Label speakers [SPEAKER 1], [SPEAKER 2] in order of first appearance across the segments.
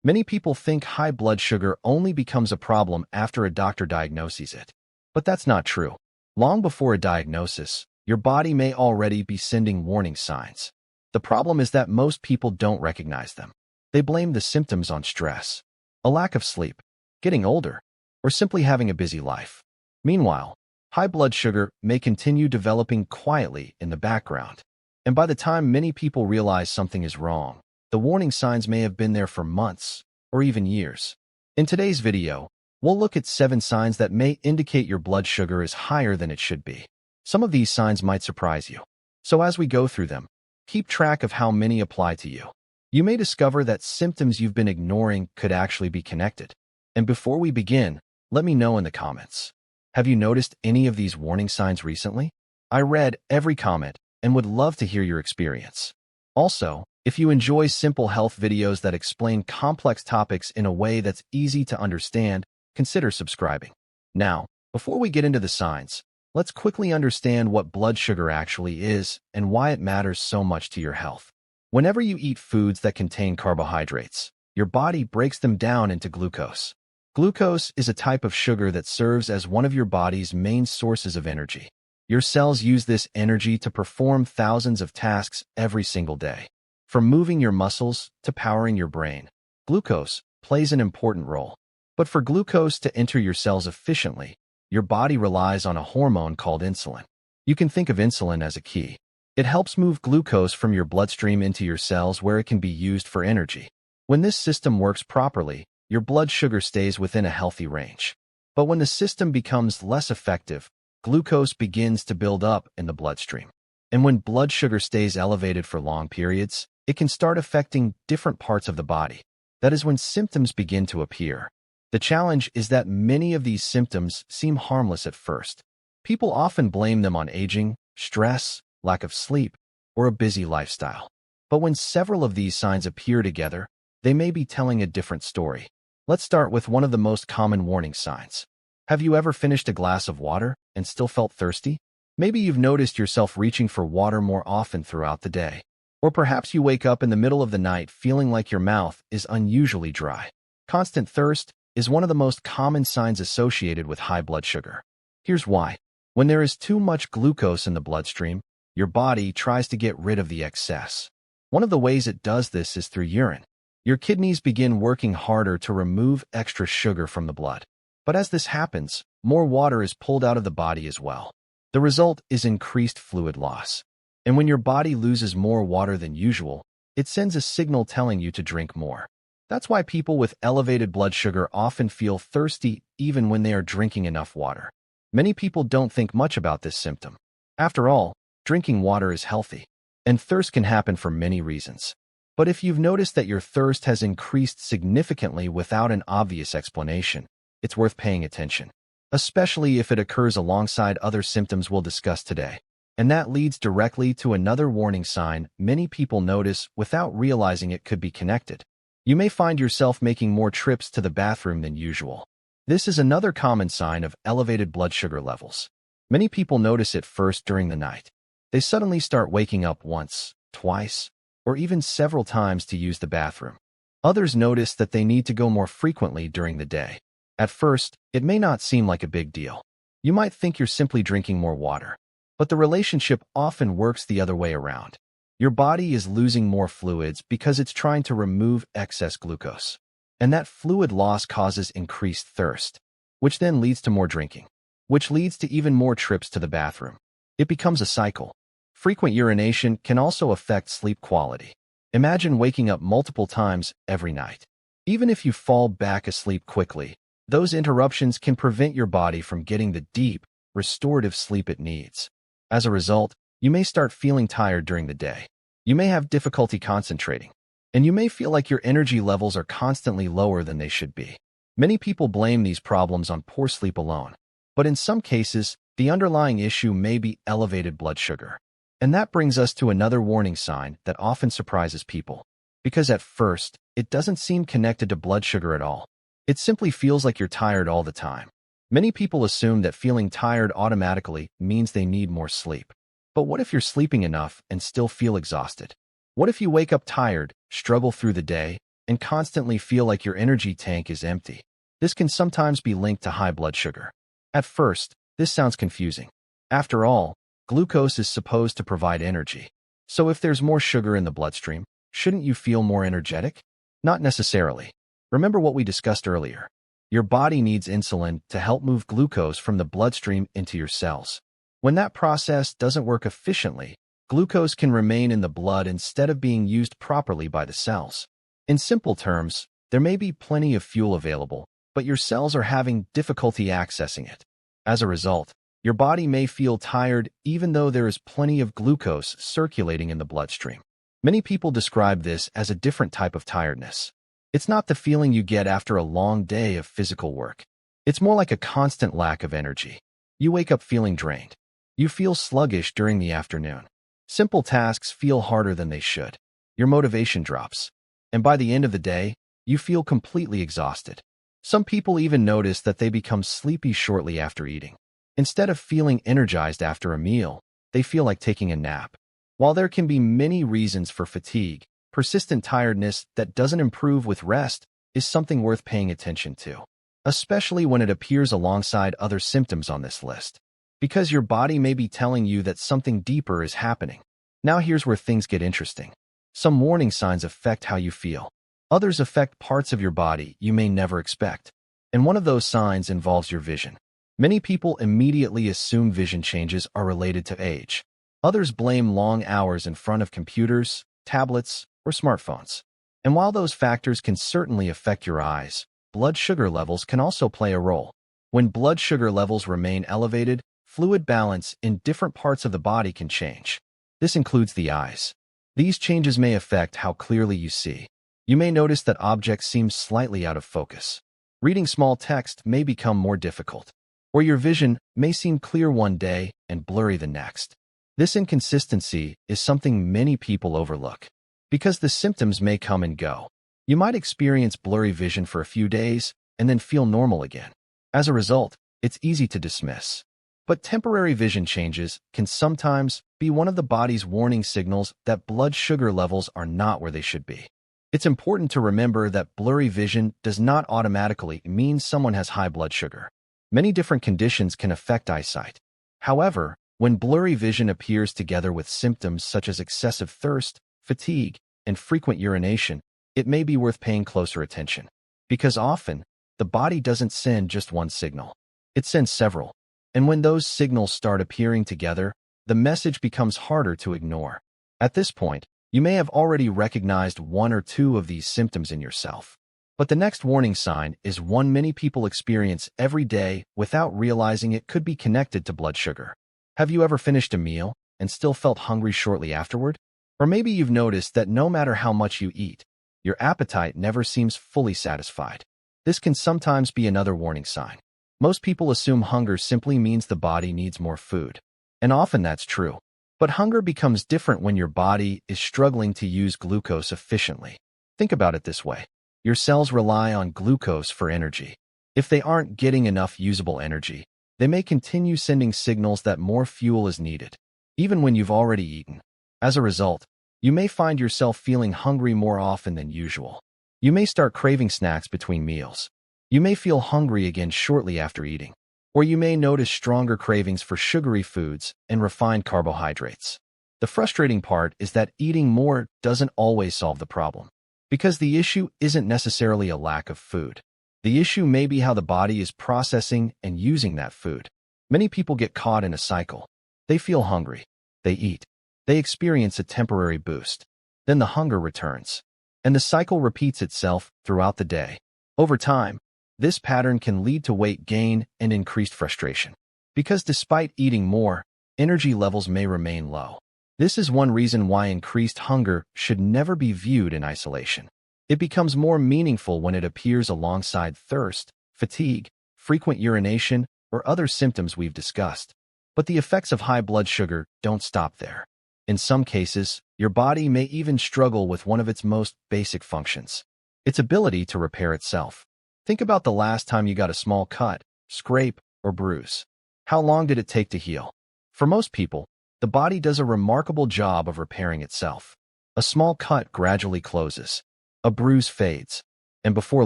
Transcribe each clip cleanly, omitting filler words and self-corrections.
[SPEAKER 1] Many people think high blood sugar only becomes a problem after a doctor diagnoses it. But that's not true. Long before a diagnosis, your body may already be sending warning signs. The problem is that most people don't recognize them. They blame the symptoms on stress, a lack of sleep, getting older, or simply having a busy life. Meanwhile, high blood sugar may continue developing quietly in the background. And by the time many people realize something is wrong, the warning signs may have been there for months or even years. In today's video, we'll look at 7 signs that may indicate your blood sugar is higher than it should be. Some of these signs might surprise you. So as we go through them, keep track of how many apply to you. You may discover that symptoms you've been ignoring could actually be connected. And before we begin, let me know in the comments. Have you noticed any of these warning signs recently? I read every comment and would love to hear your experience. Also, if you enjoy simple health videos that explain complex topics in a way that's easy to understand, consider subscribing. Now, before we get into the signs, let's quickly understand what blood sugar actually is and why it matters so much to your health. Whenever you eat foods that contain carbohydrates, your body breaks them down into glucose. Glucose is a type of sugar that serves as one of your body's main sources of energy. Your cells use this energy to perform thousands of tasks every single day. From moving your muscles to powering your brain, glucose plays an important role. But for glucose to enter your cells efficiently, your body relies on a hormone called insulin. You can think of insulin as a key. It helps move glucose from your bloodstream into your cells where it can be used for energy. When this system works properly, your blood sugar stays within a healthy range. But when the system becomes less effective, glucose begins to build up in the bloodstream. And when blood sugar stays elevated for long periods, it can start affecting different parts of the body. That is when symptoms begin to appear. The challenge is that many of these symptoms seem harmless at first. People often blame them on aging, stress, lack of sleep, or a busy lifestyle. But when several of these signs appear together, they may be telling a different story. Let's start with one of the most common warning signs. Have you ever finished a glass of water and still felt thirsty? Maybe you've noticed yourself reaching for water more often throughout the day. Or perhaps you wake up in the middle of the night feeling like your mouth is unusually dry. Constant thirst is one of the most common signs associated with high blood sugar. Here's why. When there is too much glucose in the bloodstream, your body tries to get rid of the excess. One of the ways it does this is through urine. Your kidneys begin working harder to remove extra sugar from the blood. But as this happens, more water is pulled out of the body as well. The result is increased fluid loss. And when your body loses more water than usual, it sends a signal telling you to drink more. That's why people with elevated blood sugar often feel thirsty even when they are drinking enough water. Many people don't think much about this symptom. After all, drinking water is healthy, and thirst can happen for many reasons. But if you've noticed that your thirst has increased significantly without an obvious explanation, it's worth paying attention, especially if it occurs alongside other symptoms we'll discuss today. And that leads directly to another warning sign many people notice without realizing it could be connected. You may find yourself making more trips to the bathroom than usual. This is another common sign of elevated blood sugar levels. Many people notice it first during the night. They suddenly start waking up once, twice, or even several times to use the bathroom. Others notice that they need to go more frequently during the day. At first, it may not seem like a big deal. You might think you're simply drinking more water. But the relationship often works the other way around. Your body is losing more fluids because it's trying to remove excess glucose. And that fluid loss causes increased thirst, which then leads to more drinking, which leads to even more trips to the bathroom. It becomes a cycle. Frequent urination can also affect sleep quality. Imagine waking up multiple times every night. Even if you fall back asleep quickly, those interruptions can prevent your body from getting the deep, restorative sleep it needs. As a result, you may start feeling tired during the day. You may have difficulty concentrating, and you may feel like your energy levels are constantly lower than they should be. Many people blame these problems on poor sleep alone, but in some cases, the underlying issue may be elevated blood sugar. And that brings us to another warning sign that often surprises people, because at first, it doesn't seem connected to blood sugar at all. It simply feels like you're tired all the time. Many people assume that feeling tired automatically means they need more sleep. But what if you're sleeping enough and still feel exhausted? What if you wake up tired, struggle through the day, and constantly feel like your energy tank is empty. This can sometimes be linked to high blood sugar. At first, this sounds confusing. After all, glucose is supposed to provide energy. So if there's more sugar in the bloodstream, shouldn't you feel more energetic? Not necessarily. Remember what we discussed earlier. Your body needs insulin to help move glucose from the bloodstream into your cells. When that process doesn't work efficiently, glucose can remain in the blood instead of being used properly by the cells. In simple terms, there may be plenty of fuel available, but your cells are having difficulty accessing it. As a result, your body may feel tired even though there is plenty of glucose circulating in the bloodstream. Many people describe this as a different type of tiredness. It's not the feeling you get after a long day of physical work. It's more like a constant lack of energy. You wake up feeling drained. You feel sluggish during the afternoon. Simple tasks feel harder than they should. Your motivation drops. And by the end of the day, you feel completely exhausted. Some people even notice that they become sleepy shortly after eating. Instead of feeling energized after a meal, they feel like taking a nap. While there can be many reasons for fatigue, persistent tiredness that doesn't improve with rest is something worth paying attention to, especially when it appears alongside other symptoms on this list, because your body may be telling you that something deeper is happening. Now here's where things get interesting. Some warning signs affect how you feel. Others affect parts of your body you may never expect. And one of those signs involves your vision. Many people immediately assume vision changes are related to age. Others blame long hours in front of computers, tablets, or smartphones. And while those factors can certainly affect your eyes, blood sugar levels can also play a role. When blood sugar levels remain elevated, fluid balance in different parts of the body can change. This includes the eyes. These changes may affect how clearly you see. You may notice that objects seem slightly out of focus. Reading small text may become more difficult, or your vision may seem clear one day and blurry the next. This inconsistency is something many people overlook, because the symptoms may come and go. You might experience blurry vision for a few days and then feel normal again. As a result, it's easy to dismiss. But temporary vision changes can sometimes be one of the body's warning signals that blood sugar levels are not where they should be. It's important to remember that blurry vision does not automatically mean someone has high blood sugar. Many different conditions can affect eyesight. However, when blurry vision appears together with symptoms such as excessive thirst, fatigue, and frequent urination, it may be worth paying closer attention. Because often, the body doesn't send just one signal. It sends several. And when those signals start appearing together, the message becomes harder to ignore. At this point, you may have already recognized one or two of these symptoms in yourself. But the next warning sign is one many people experience every day without realizing it could be connected to blood sugar. Have you ever finished a meal and still felt hungry shortly afterward? Or maybe you've noticed that no matter how much you eat, your appetite never seems fully satisfied. This can sometimes be another warning sign. Most people assume hunger simply means the body needs more food. And often that's true. But hunger becomes different when your body is struggling to use glucose efficiently. Think about it this way. Your cells rely on glucose for energy. If they aren't getting enough usable energy, they may continue sending signals that more fuel is needed, even when you've already eaten. As a result, you may find yourself feeling hungry more often than usual. You may start craving snacks between meals. You may feel hungry again shortly after eating. Or you may notice stronger cravings for sugary foods and refined carbohydrates. The frustrating part is that eating more doesn't always solve the problem, because the issue isn't necessarily a lack of food. The issue may be how the body is processing and using that food. Many people get caught in a cycle. They feel hungry. They eat. They experience a temporary boost. Then the hunger returns. And the cycle repeats itself throughout the day. Over time, this pattern can lead to weight gain and increased frustration. Because despite eating more, energy levels may remain low. This is one reason why increased hunger should never be viewed in isolation. It becomes more meaningful when it appears alongside thirst, fatigue, frequent urination, or other symptoms we've discussed. But the effects of high blood sugar don't stop there. In some cases, your body may even struggle with one of its most basic functions: its ability to repair itself. Think about the last time you got a small cut, scrape, or bruise. How long did it take to heal? For most people, the body does a remarkable job of repairing itself. A small cut gradually closes. A bruise fades, and before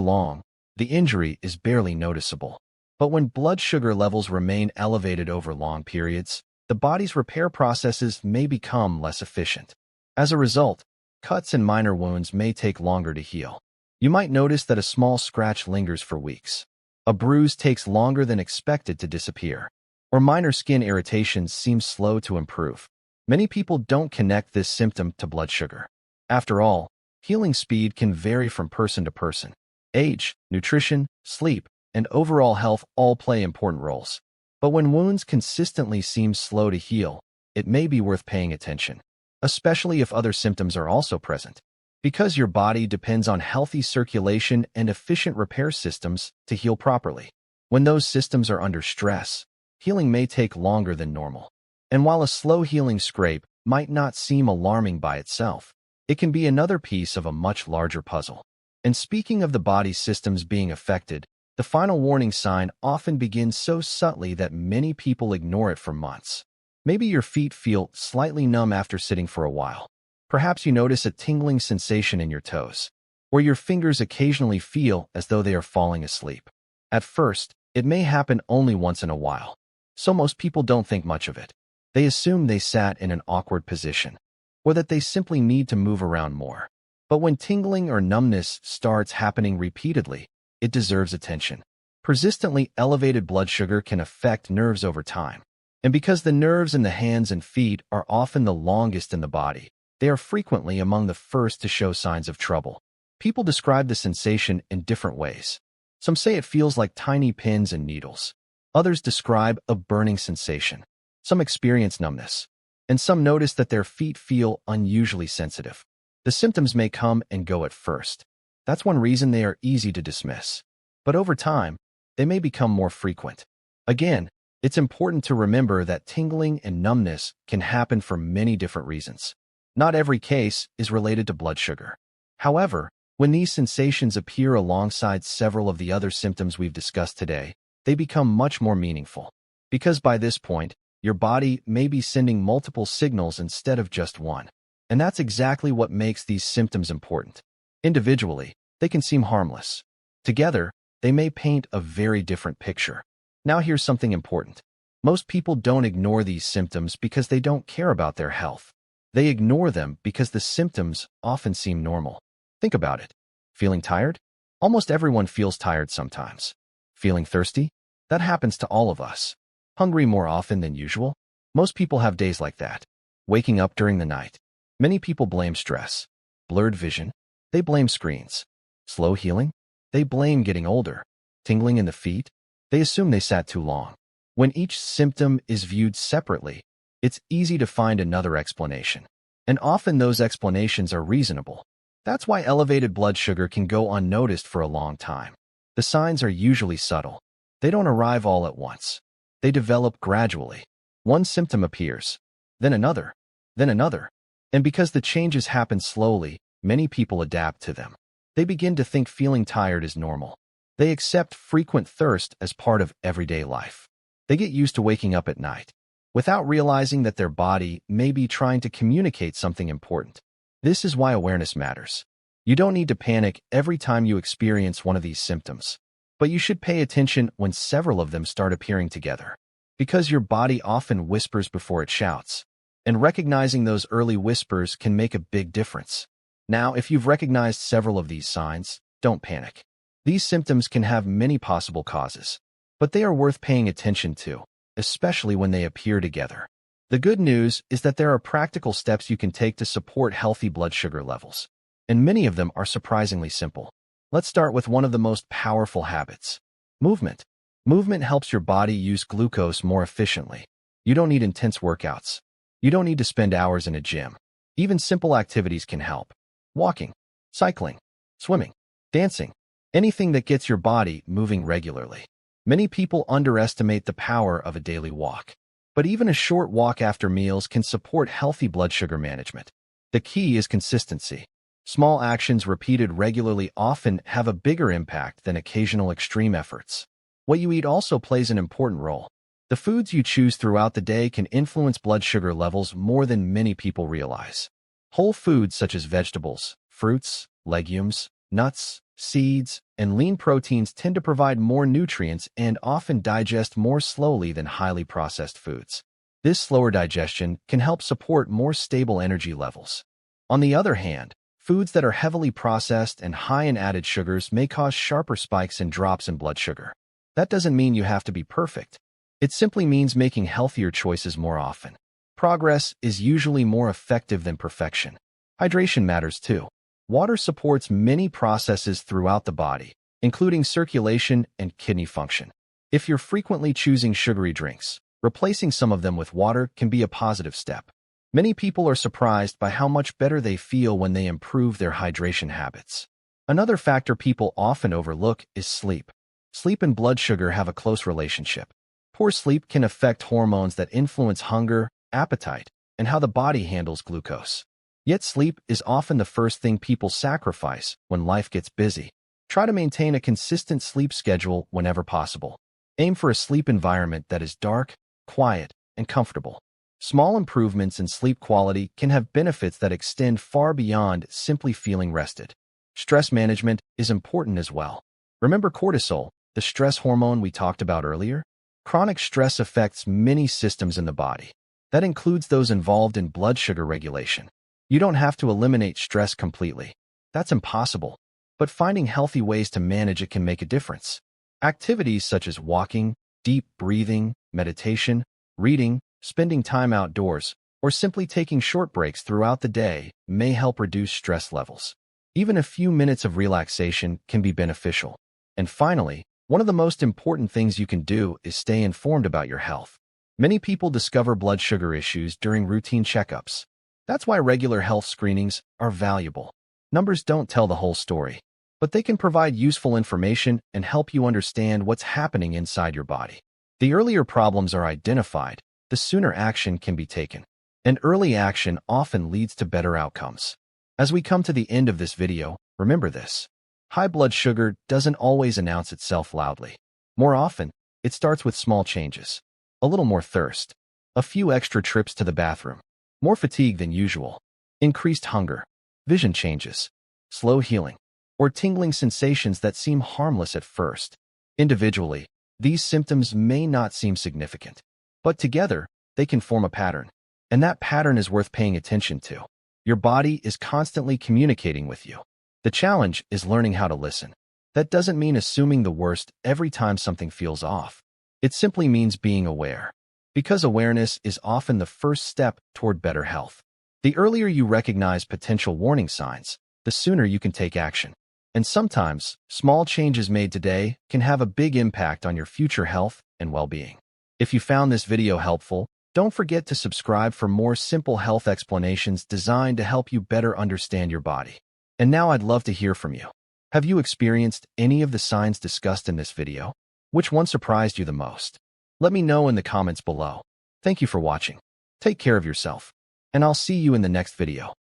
[SPEAKER 1] long, the injury is barely noticeable. But when blood sugar levels remain elevated over long periods, the body's repair processes may become less efficient. As a result, cuts and minor wounds may take longer to heal. You might notice that a small scratch lingers for weeks. A bruise takes longer than expected to disappear, or minor skin irritations seem slow to improve. Many people don't connect this symptom to blood sugar. After all, healing speed can vary from person to person. Age, nutrition, sleep, and overall health all play important roles. But when wounds consistently seem slow to heal, it may be worth paying attention, especially if other symptoms are also present. Because your body depends on healthy circulation and efficient repair systems to heal properly. When those systems are under stress, healing may take longer than normal. And while a slow healing scrape might not seem alarming by itself, it can be another piece of a much larger puzzle. And speaking of the body's systems being affected, the final warning sign often begins so subtly that many people ignore it for months. Maybe your feet feel slightly numb after sitting for a while. Perhaps you notice a tingling sensation in your toes, or your fingers occasionally feel as though they are falling asleep. At first, it may happen only once in a while, so most people don't think much of it. They assume they sat in an awkward position, or that they simply need to move around more. But when tingling or numbness starts happening repeatedly, it deserves attention. Persistently elevated blood sugar can affect nerves over time. And because the nerves in the hands and feet are often the longest in the body, they are frequently among the first to show signs of trouble. People describe the sensation in different ways. Some say it feels like tiny pins and needles. Others describe a burning sensation. Some experience numbness, and some notice that their feet feel unusually sensitive. The symptoms may come and go at first. That's one reason they are easy to dismiss. But over time, they may become more frequent. Again, it's important to remember that tingling and numbness can happen for many different reasons. Not every case is related to blood sugar. However, when these sensations appear alongside several of the other symptoms we've discussed today, they become much more meaningful. Because by this point, your body may be sending multiple signals instead of just one. And that's exactly what makes these symptoms important. Individually, they can seem harmless. Together, they may paint a very different picture. Now here's something important. Most people don't ignore these symptoms because they don't care about their health. They ignore them because the symptoms often seem normal. Think about it. Feeling tired? Almost everyone feels tired sometimes. Feeling thirsty? That happens to all of us. Hungry more often than usual? Most people have days like that. Waking up during the night? Many people blame stress. Blurred vision? They blame screens. Slow healing? They blame getting older. Tingling in the feet? They assume they sat too long. When each symptom is viewed separately, it's easy to find another explanation. And often those explanations are reasonable. That's why elevated blood sugar can go unnoticed for a long time. The signs are usually subtle. They don't arrive all at once. They develop gradually. One symptom appears, then another, then another. And because the changes happen slowly, many people adapt to them. They begin to think feeling tired is normal. They accept frequent thirst as part of everyday life. They get used to waking up at night, without realizing that their body may be trying to communicate something important. This is why awareness matters. You don't need to panic every time you experience one of these symptoms, but you should pay attention when several of them start appearing together, because your body often whispers before it shouts, and recognizing those early whispers can make a big difference. Now, if you've recognized several of these signs, don't panic. These symptoms can have many possible causes, but they are worth paying attention to, especially when they appear together. The good news is that there are practical steps you can take to support healthy blood sugar levels, and many of them are surprisingly simple. Let's start with one of the most powerful habits: movement. Movement helps your body use glucose more efficiently. You don't need intense workouts. You don't need to spend hours in a gym. Even simple activities can help. Walking, cycling, swimming, dancing, anything that gets your body moving regularly. Many people underestimate the power of a daily walk. But even a short walk after meals can support healthy blood sugar management. The key is consistency. Small actions repeated regularly often have a bigger impact than occasional extreme efforts. What you eat also plays an important role. The foods you choose throughout the day can influence blood sugar levels more than many people realize. Whole foods such as vegetables, fruits, legumes, nuts, seeds, and lean proteins tend to provide more nutrients and often digest more slowly than highly processed foods. This slower digestion can help support more stable energy levels. On the other hand, foods that are heavily processed and high in added sugars may cause sharper spikes and drops in blood sugar. That doesn't mean you have to be perfect. It simply means making healthier choices more often. Progress is usually more effective than perfection. Hydration matters too. Water supports many processes throughout the body, including circulation and kidney function. If you're frequently choosing sugary drinks, replacing some of them with water can be a positive step. Many people are surprised by how much better they feel when they improve their hydration habits. Another factor people often overlook is sleep. Sleep and blood sugar have a close relationship. Poor sleep can affect hormones that influence hunger, appetite, and how the body handles glucose. Yet sleep is often the first thing people sacrifice when life gets busy. Try to maintain a consistent sleep schedule whenever possible. Aim for a sleep environment that is dark, quiet, and comfortable. Small improvements in sleep quality can have benefits that extend far beyond simply feeling rested. Stress management is important as well. Remember cortisol, the stress hormone we talked about earlier? Chronic stress affects many systems in the body. That includes those involved in blood sugar regulation. You don't have to eliminate stress completely. That's impossible. But finding healthy ways to manage it can make a difference. Activities such as walking, deep breathing, meditation, reading, spending time outdoors, or simply taking short breaks throughout the day may help reduce stress levels. Even a few minutes of relaxation can be beneficial. And finally, one of the most important things you can do is stay informed about your health. Many people discover blood sugar issues during routine checkups. That's why regular health screenings are valuable. Numbers don't tell the whole story, but they can provide useful information and help you understand what's happening inside your body. The earlier problems are identified, the sooner action can be taken. And early action often leads to better outcomes. As we come to the end of this video, remember this. High blood sugar doesn't always announce itself loudly. More often, it starts with small changes. A little more thirst, a few extra trips to the bathroom, more fatigue than usual, increased hunger, vision changes, slow healing, or tingling sensations that seem harmless at first. Individually, these symptoms may not seem significant, but together, they can form a pattern. And that pattern is worth paying attention to. Your body is constantly communicating with you. The challenge is learning how to listen. That doesn't mean assuming the worst every time something feels off. It simply means being aware. Because awareness is often the first step toward better health. The earlier you recognize potential warning signs, the sooner you can take action. And sometimes, small changes made today can have a big impact on your future health and well-being. If you found this video helpful, don't forget to subscribe for more simple health explanations designed to help you better understand your body. And now I'd love to hear from you. Have you experienced any of the signs discussed in this video? Which one surprised you the most? Let me know in the comments below. Thank you for watching. Take care of yourself, and I'll see you in the next video.